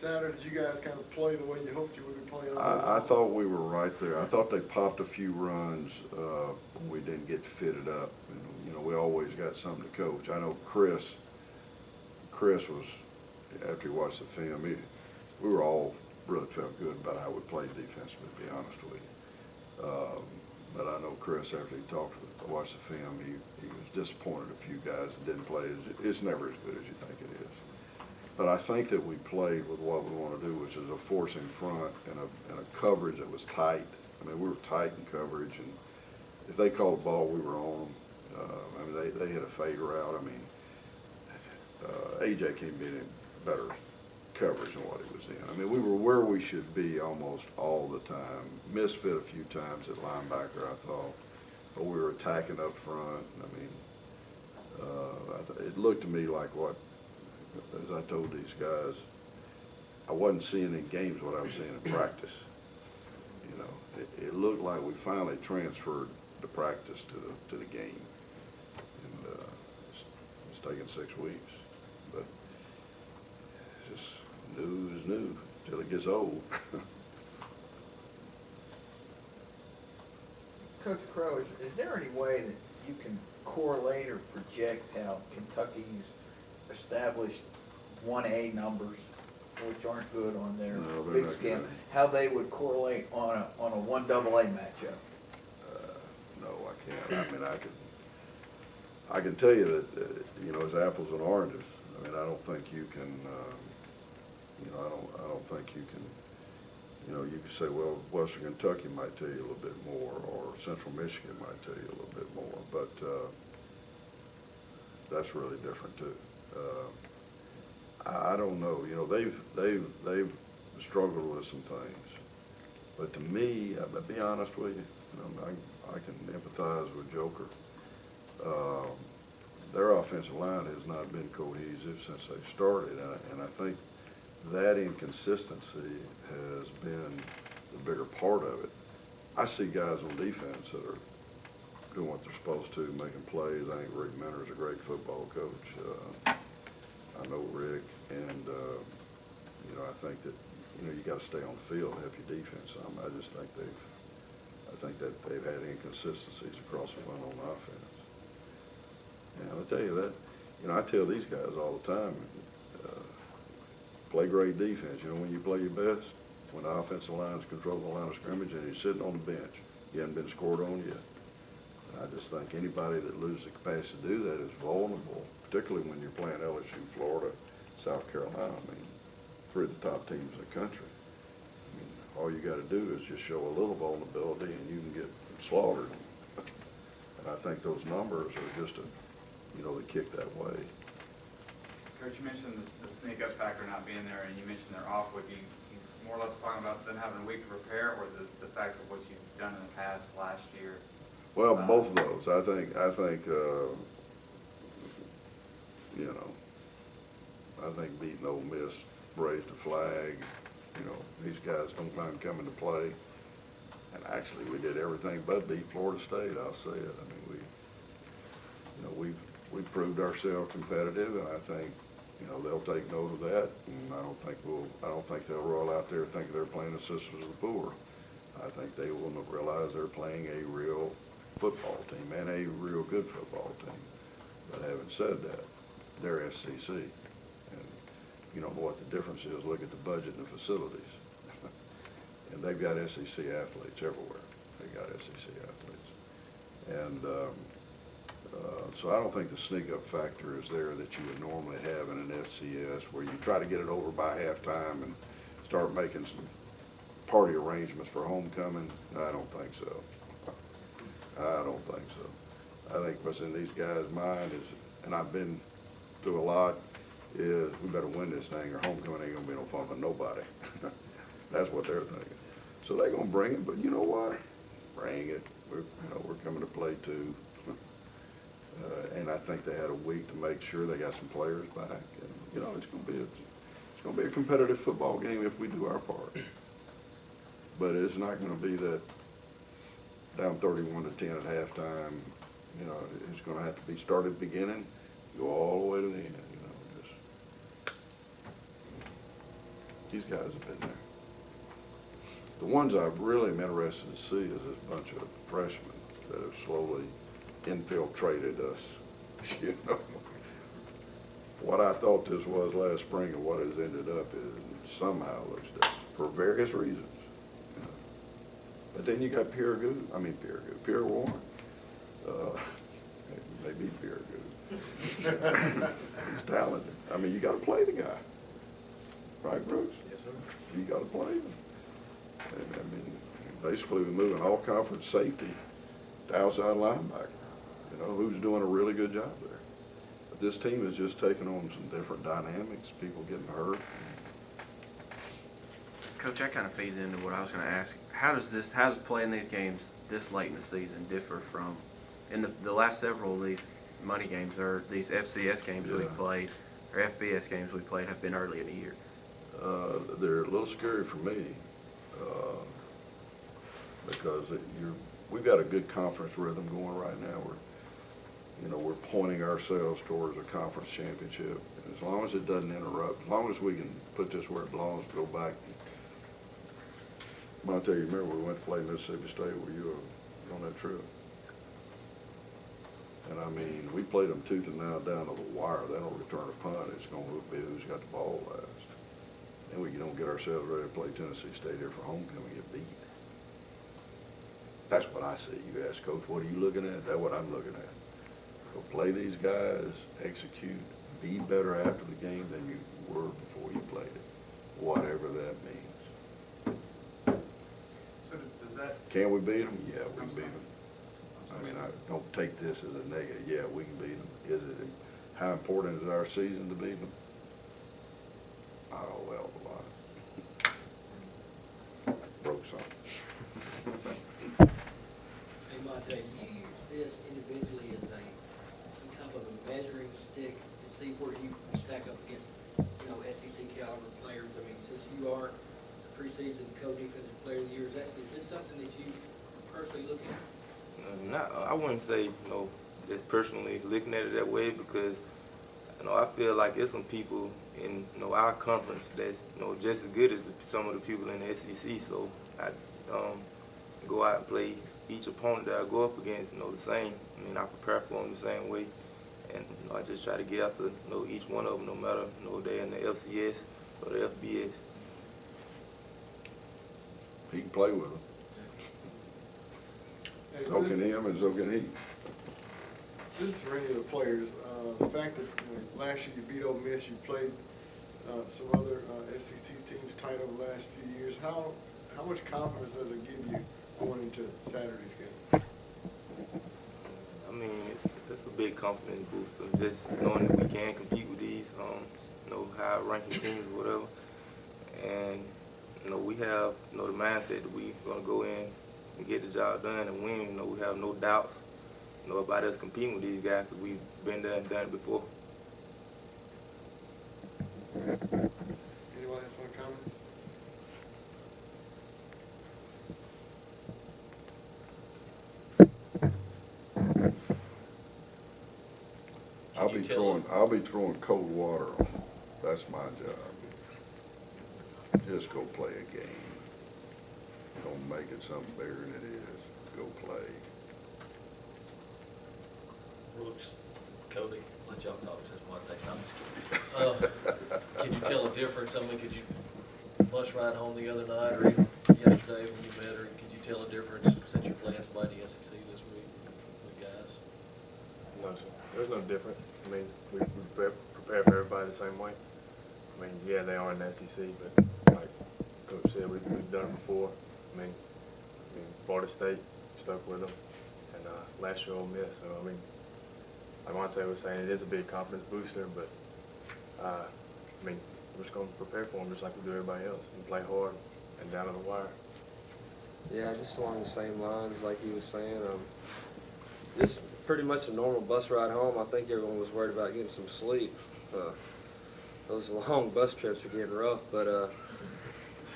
Saturday, did you guys kind of play the way you hoped you would be playing? I thought we were right there. I thought they popped a few runs when we didn't get fitted up. And, you know, we always got something to coach. I know Chris was, after he watched the film, we were all really felt good about how we played defensively, to be honest with you. But I know Chris, after he watched the film, he was disappointed a few guys that didn't play. It's never as good as you think it is. But I think that we played with what we want to do, which is a force in front and a coverage that was tight. I mean, we were tight in coverage, and if they called the ball, we were on them. I mean, they hit a fade route. I mean, AJ can't be any better coverage than what he was in. I mean, we were where we should be almost all the time. Misfit a few times at linebacker, I thought, but we were attacking up front. I mean, it looked to me like what, as I told these guys, I wasn't seeing in games what I was seeing in practice. You know, it looked like we finally transferred the practice to the game, and it's taken 6 weeks, but it's just new is new till it gets old. Coach Crowe, is there any way that you can correlate or project how Kentucky's established 1A numbers, which aren't good on their big scale, how they would correlate on a 1AA matchup? No, I can't. I mean, I can tell you that you know, it's apples and oranges. I mean, I don't think you can. You know, I don't think you can. You know, you can say, well, Western Kentucky might tell you a little bit more, or Central Michigan might tell you a little bit more, but that's really different too. I don't know. You know, they've struggled with some things, but to me, I'll be honest with you. You know, I can empathize with Joker. Their offensive line has not been cohesive since they started, and I think that inconsistency has been the bigger part of it. I see guys on defense that are doing what they're supposed to, making plays. I think Rick Minter's a great football coach. I know Rick, and you know, I think that, you know, you got to stay on the field and help your defense. I just think that they've had inconsistencies across the front on offense. And I'll tell you that, you know, I tell these guys all the time, play great defense. You know, when you play your best, when the offensive line's controlling the line of scrimmage and you're sitting on the bench, you haven't been scored on yet. I just think anybody that loses the capacity to do that is vulnerable, particularly when you're playing LSU, Florida, South Carolina. I mean, 3 of the top teams in the country. I mean, all you got to do is just show a little vulnerability and you can get slaughtered. And I think those numbers are just you know, they kick that way. Coach, you mentioned the sneak-up factor not being there, and you mentioned they're off with you. You more or less talking about them having a week to prepare, or the fact of what you've done in the past last year? Well, both of those. I think you know, I think beating Ole Miss raised a flag. You know, these guys don't mind coming to play. And actually, we did everything but beat Florida State. I'll say it. I mean, you know, we proved ourselves competitive, and I think, you know, they'll take note of that. And I don't think they'll roll out there thinking they're playing the Sisters of the Poor. I think they will realize they're playing a real football team and a real good football team. But having said that, they're SEC, and you know what the difference is. Look at the budget and the facilities, and they've got SEC athletes everywhere. They got SEC athletes, and so I don't think the sneak-up factor is there that you would normally have in an FCS, where you try to get it over by halftime and start making some party arrangements for homecoming. I don't think so. I don't think so. I think what's in these guys' mind is, and I've been through a lot, is we better win this thing or homecoming ain't gonna be no fun for nobody. That's what they're thinking. So they're gonna bring it, but you know what? Bring it. We're coming to play too. And I think they had a week to make sure they got some players back. And you know, it's gonna be a competitive football game if we do our part. But it's not gonna be that down 31-10 at halftime. You know, it's gonna have to be started at the beginning, go all the way to the end. You know, just. These guys have been there. The ones I really am interested to see is this bunch of freshmen that have slowly infiltrated us. You know, what I thought this was last spring and what has ended up is somehow looks this for various reasons. You know. But then you got Pierre Warren. Maybe Pierre Good. He's talented. I mean, you got to play the guy, right, Bruce? Yes, sir. You got to play him. And I mean, basically we're moving all conference safety to outside linebacker. You know, who's doing a really good job there. But this team is just taking on some different dynamics, people getting hurt. Coach, that kind of feeds into what I was going to ask. How does playing these games this late in the season differ from, in the last several of these money games, or these FCS games we've played, or FBS games we played have been early in the year? They're a little scary for me because we've got a good conference rhythm going right now. We're pointing ourselves towards a conference championship. And as long as it doesn't interrupt, as long as we can put this where it belongs, go back. I'll tell you, remember we went to play Mississippi State? Were you on that trip? And I mean, we played them tooth and nail down to the wire. They don't return a punt. It's going to be who's got the ball last. And we don't get ourselves ready to play Tennessee State here for homecoming and get beat. That's what I see. You ask Coach, what are you looking at? That's what I'm looking at. Go play these guys, execute, be better after the game than you were before you played it, whatever that means. So does that, Can we beat them? Yeah, we can beat them. I mean, I don't take this as a negative. Yeah, we can beat them. Is it? How important is our season to beat them? Oh, well, a lot. Broke something. Hey, Monte, do you use this individually as some type of a measuring stick to see where you stack up against, SEC caliber players? I mean, since you are a preseason co-defensive player of the year, is this something that you personally look at? I wouldn't say, just personally looking at it that way because, I feel like there's some people in, our conference that's, just as good as some of the people in the SEC. So I go out and play each opponent that I go up against, the same. I mean, I prepare for them the same way. And, I just try to get after, each one of them, no matter, they're in the FCS or the FBS. He can play with them. So can him and so can he. This is for any of the players. The fact that last year you beat Ole Miss, you played some other SEC teams tight over the last few years. How much confidence does it give you going into Saturday's game? I mean, it's a big confidence booster, just knowing that we can compete with these, high-ranking teams or whatever. And, we have, the mindset that we're going to go in and get the job done and win. We have no doubts, about us competing with these guys because we've been there and done it before. Anyone else want to comment? I'll be throwing cold water on them. That's my job. Just go play a game. Don't make it something bigger than it is. Go play. Brooks, Cody, let y'all talk, that's one thing, I'm just kidding. Can you tell a difference? I mean, could you bus ride home the other night or even yesterday when you met her, could you tell a difference since you're playing somebody in the SEC this week with guys? No, sir. There's no difference. I mean, we prepare for everybody the same way. I mean, yeah, they are in the SEC, but like Coach said, we've done it before. I mean, Florida State stuck with them, and last year Ole Miss. So I mean, like Monte was saying, it is a big confidence booster, but I mean, we're just going to prepare for them just like we do everybody else and play hard and down to the wire. Yeah, just along the same lines like he was saying. Just pretty much a normal bus ride home. I think everyone was worried about getting some sleep. Those long bus trips are getting rough, but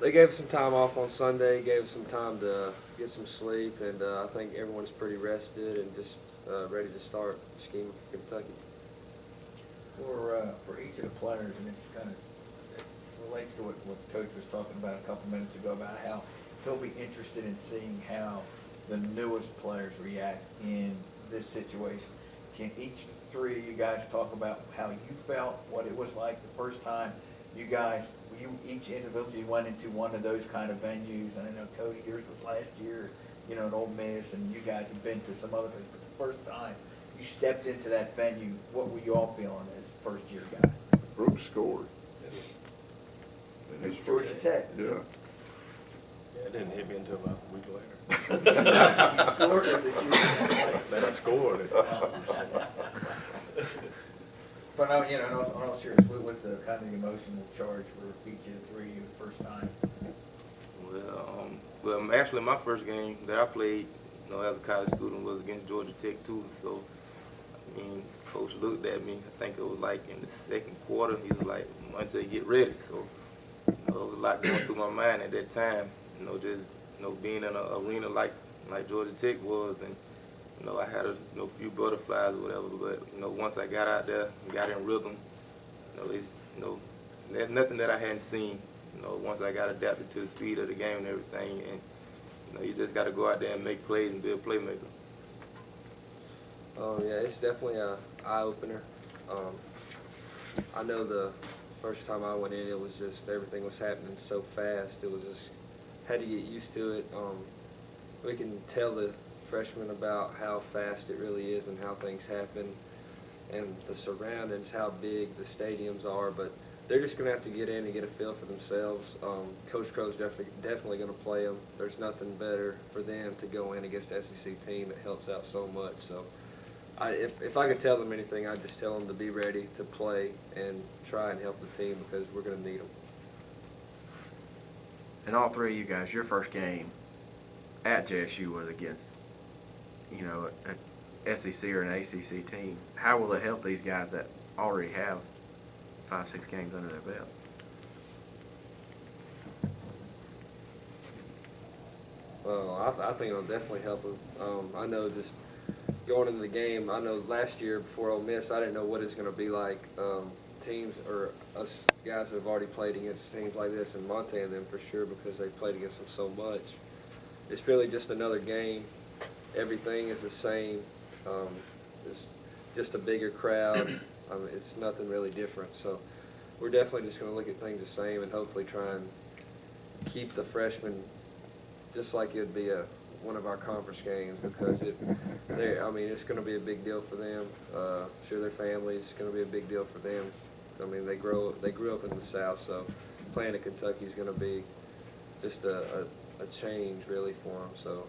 they gave us some time off on Sunday, gave us some time to get some sleep, and I think everyone's pretty rested and just ready to start the scheme for Kentucky. For each of the players, and it kind of relates to what the coach was talking about a couple minutes ago about how he'll be interested in seeing how the newest players react in this situation. Can each three of you guys talk about how you felt, what it was like the first time you each individually went into one of those kind of venues? And I know, Cody, yours was last year, you know, at Ole Miss, and you guys have been to some other places. But the first time you stepped into that venue, what were you all feeling as first-year guys? Brooks scored. In his Georgia first- Tech. Yeah. Yeah, it didn't hit me until about a week later. You scored or did you? Then I scored. But I, you know, in all seriousness, what was the kind of emotional charge for each of the three of you the first time? Well, actually, my first game that I played, you know, as a college student was against Georgia Tech too. So, I mean, coach looked at me. I think it was like in the second quarter. He was like, "Until you get ready." So, you know, there was a lot going through my mind at that time. You know, just being in an arena like Georgia Tech was, and you know, I had a few butterflies or whatever. But once I got out there and got in rhythm, it's there's nothing that I hadn't seen. Once I got adapted to the speed of the game and everything, and you just got to go out there and make plays and be a playmaker. Yeah, it's definitely a eye opener. I know the first time I went in, it was just everything was happening so fast. It was just had to get used to it. We can tell the freshmen about how fast it really is and how things happen, and the surroundings, how big the stadiums are, but they're just going to have to get in and get a feel for themselves. Coach Crowe's definitely going to play them. There's nothing better for them to go in against an SEC team that helps out so much. So if I could tell them anything, I'd just tell them to be ready to play and try and help the team because we're going to need them. And all three of you guys, your first game at JSU was against, an SEC or an ACC team. How will it help these guys that already have 5-6 games under their belt? Well, I think it'll definitely help them. I know just going into the game, I know last year before Ole Miss, I didn't know what it's going to be like. Teams or us guys that have already played against teams like this, and Montana them for sure because they played against them so much. It's really just another game. Everything is the same. It's just a bigger crowd. It's nothing really different. So we're definitely just going to look at things the same and hopefully try and keep the freshmen just like it would be one of our conference games because it's going to be a big deal for them. Sure, their families, it's going to be a big deal for them. I mean, they grew up in the South, so playing at Kentucky is going to be just a change really for them. So